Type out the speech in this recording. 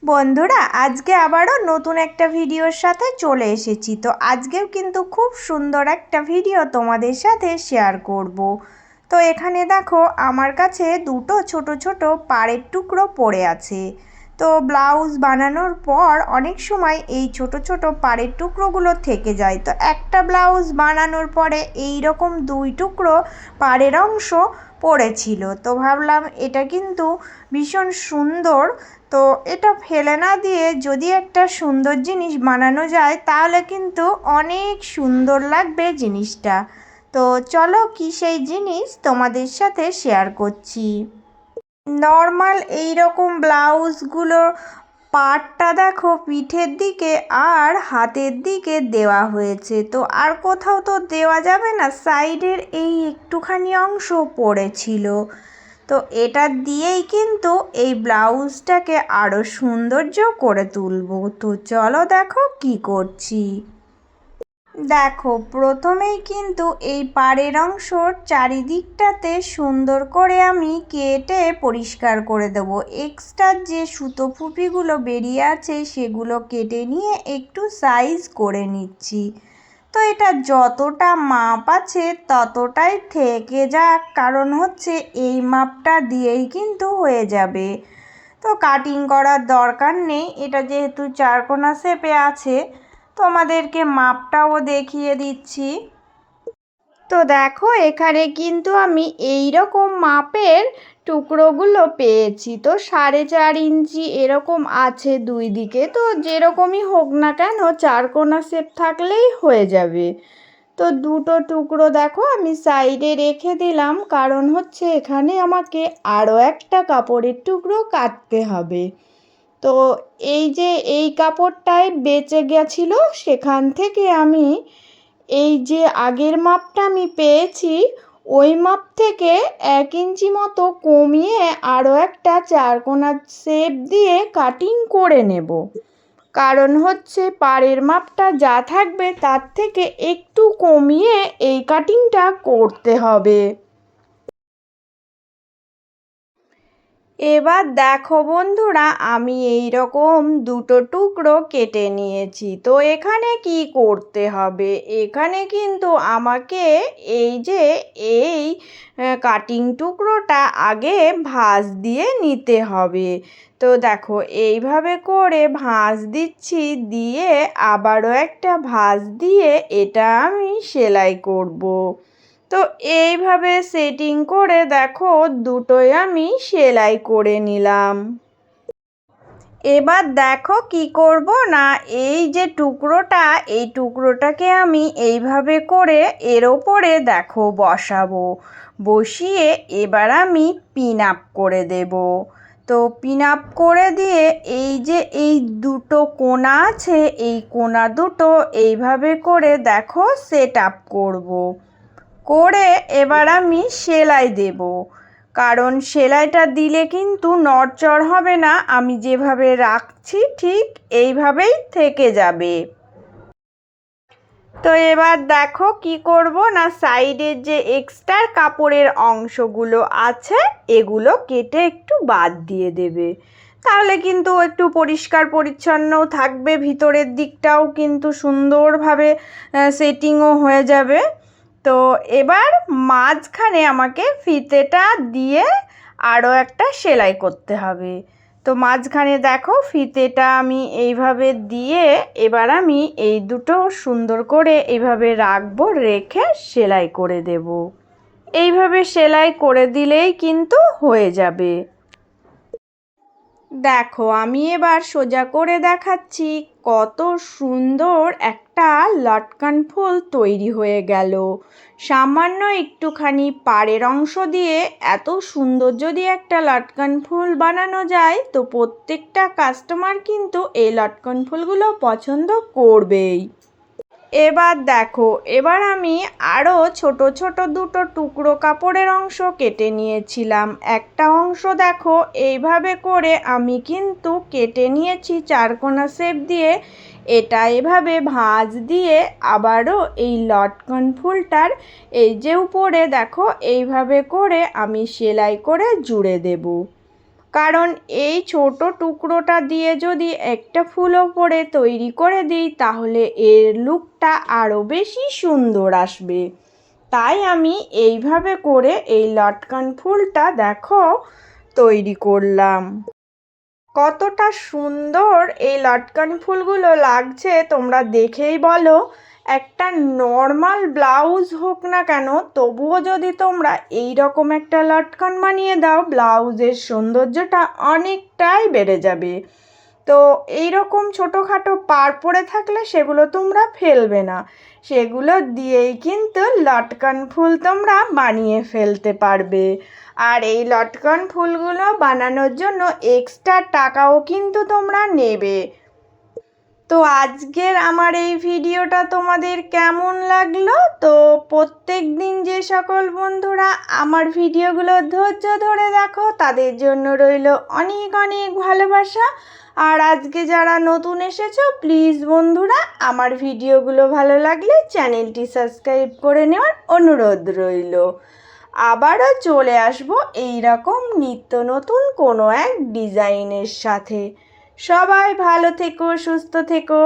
বন্ধুরা, আজকে আবারও নতুন একটা ভিডিওর সাথে চলে এসেছি। তো আজকেও কিন্তু খুব সুন্দর একটা ভিডিও তোমাদের সাথে শেয়ার করব। তো এখানে দেখো, আমার কাছে দুটো ছোট ছোট পাড়ের টুকরো পড়ে আছে। তো ব্লাউজ বানানোর পর অনেক সময় এই ছোট ছোট পাড়ের টুকরোগুলো থেকে যায়। তো একটা ব্লাউজ বানানোর পরে এই রকম দুই টুকরো পাড়ের অংশ পড়েছিল। তো ভাবলাম এটা কিন্তু ভীষণ সুন্দর। তো এটা ফেলে না দিয়ে যদি একটা সুন্দর জিনিস বানানো যায় তাহলে কিন্তু অনেক সুন্দর লাগবে জিনিসটা। তো চলো, কি সেই জিনিস তোমাদের সাথে শেয়ার করছি। নর্মাল এই রকম ব্লাউজগুলো পাড়টা দেখো পিঠের দিকে আর হাতের দিকে দেওয়া হয়েছে। তো আর কোথাও তো দেওয়া যাবে না, সাইডের এই একটুখানি অংশ পড়েছিল। তো এটা দিয়েই কিন্তু এই ব্লাউজটাকে আরও সৌন্দর্য করে তুলবো। তো চলো দেখো কি করছি। দেখো, প্রথমেই কিন্তু এই পাড়ের অংশর চারিদিকটাতে সুন্দর করে আমি কেটে পরিষ্কার করে দেবো। এক্সট্রা যে সুতো ফুপিগুলো বেরিয়ে আছে সেগুলো কেটে নিয়ে একটু সাইজ করে নিচ্ছি। তো এটা যতটা মাপ আছে ততটাই থেকে যাক, কারণ হচ্ছে এই মাপটা দিয়েই কিন্তু হয়ে যাবে। তো কাটিং করার দরকার নেই, এটা যেহেতু চারকোনা শেপে আছে। তোমাদেরকে মাপটাও দেখিয়ে দিচ্ছি। তো দেখো, এখানে কিন্তু আমি এই রকম মাপের টুকরোগুলো পেয়েছি। তো 4.5 ইঞ্চি এরকম আছে দুই দিকে। তো যেরকমই হোক না কেন, চারকোনা শেপ থাকলেই হয়ে যাবে। তো দুটো টুকরো দেখো আমি সাইডে রেখে দিলাম, কারণ হচ্ছে এখানে আমাকে আরও একটা কাপড়ের টুকরো কাটতে হবে। তো এই যে এই কাপড়টাই বেঁচে গেছিলো, সেখান থেকে আমি এই যে আগের মাপটা আমি পেয়েছি ওই মাপ থেকে 1 ইঞ্চি মতো কমিয়ে আরও একটা চারকোনা শেপ দিয়ে কাটিং করে নেব। কারণ হচ্ছে পাড়ের মাপটা যা থাকবে তার থেকে একটু কমিয়ে এই কাটিংটা করতে হবে। এবার দেখো বন্ধুরা, আমি এই রকম দুটো টুকরো কেটে নিয়েছি। তো এখানে কি করতে হবে, এখানে কিন্তু আমাকে এই যে এই কাটিং টুকরোটা আগে ভাঁজ দিয়ে নিতে হবে। তো দেখো, এইভাবে করে ভাঁজ দিচ্ছি, দিয়ে আবারও একটা ভাঁজ দিয়ে এটা আমি সেলাই করব। তো এইভাবে সেটিং করে দেখো দুটোই আমি সেলাই করে নিলাম। এবার দেখো কি করব না, এই যে টুকরোটা, এই টুকরোটাকে আমি এইভাবে করে এর ওপরে দেখো বসাবো। বসিয়ে এবার আমি পিন আপ করে দেব। তো পিন আপ করে দিয়ে এই যে এই দুটো কোণা আছে, এই কোণা দুটো এইভাবে করে দেখো সেট আপ করবো। করে এবার আমি সেলাই দেব, কারণ সেলাইটা দিলে কিন্তু নড়চড় হবে না, আমি যেভাবে রাখছি ঠিক এইভাবেই থেকে যাবে। তো এবার দেখো কি করব না, সাইডের যে এক্সট্রা কাপড়ের অংশগুলো আছে এগুলো কেটে একটু বাদ দিয়ে দেবে। তাহলে কিন্তু একটু পরিষ্কার পরিচ্ছন্নও থাকবে, ভিতরের দিকটাও কিন্তু সুন্দরভাবে সেটিংও হয়ে যাবে। তো এবার মাঝখানে আমাকে ফিতেটা দিয়ে আরও একটা সেলাই করতে হবে। তো মাঝখানে দেখো ফিতেটা আমি এইভাবে দিয়ে এবার আমি এই দুটো সুন্দর করে এইভাবে রাখবো, রেখে সেলাই করে দেব। এইভাবে সেলাই করে দিলেই কিন্তু হয়ে যাবে। দেখো, আমি এবার সোজা করে দেখাচ্ছি, কত সুন্দর একটা লটকন ফুল তৈরি হয়ে গেল। সামান্য একটুখানি পাড়ের অংশ দিয়ে এত সুন্দর যদি একটা লটকন ফুল বানানো যায়, তো প্রত্যেকটা কাস্টমার কিন্তু এই লটকন ফুলগুলো পছন্দ করবেই। এবার দেখো, এবার আমি আরও ছোট ছোট দুটো টুকরো কাপড়ের অংশ কেটে নিয়েছিলাম। একটা অংশ দেখো এইভাবে করে আমি কিন্তু কেটে নিয়েছি চারকোনা শেপ দিয়ে। এটা এভাবে ভাঁজ দিয়ে আবারও এই লটকন ফুলটার এই যে উপরে দেখো এইভাবে করে আমি সেলাই করে জুড়ে দেব। কারণ এই ছোট টুকরোটা দিয়ে যদি একটা ফুল ওপরে তৈরি করে দিই তাহলে এর লুকটা আরও বেশি সুন্দর আসবে। তাই আমি এইভাবে করে এই লটকন ফুলটা দেখো তৈরি করলাম। কতটা সুন্দর এই লটকন ফুলগুলো লাগছে তোমরা দেখেই বলো। একটা নর্মাল ব্লাউজ হোক না কেন, তবুও যদি তোমরা এই রকম একটা লটকন বানিয়ে দাও, ব্লাউজের সৌন্দর্যটা অনেকটাই বেড়ে যাবে। তো এই রকম ছোটোখাটো পাড় পড়ে থাকলে সেগুলো তোমরা ফেলবে না, সেগুলো দিয়েই কিন্তু লটকন ফুল তোমরা বানিয়ে ফেলতে পারবে। আর এই লটকন ফুলগুলো বানানোর জন্য এক্সট্রা টাকাও কিন্তু তোমরা নেবে। তো আজকের আমার এই ভিডিওটা তোমাদের কেমন লাগলো? তো প্রত্যেক দিন যে সকল বন্ধুরা আমার ভিডিওগুলো ধৈর্য ধরে দেখো তাদের জন্য রইল অনেক অনেক ভালোবাসা। আর আজকে যারা নতুন এসেছো, প্লিজ বন্ধুরা আমার ভিডিওগুলো ভালো লাগলে চ্যানেলটি সাবস্ক্রাইব করে নেওয়ার অনুরোধ রইল। আবারও চলে আসবো এই রকম নিত্য নতুন কোনো এক ডিজাইনের সাথে। সবাই ভালো থেকো, সুস্থ থেকো।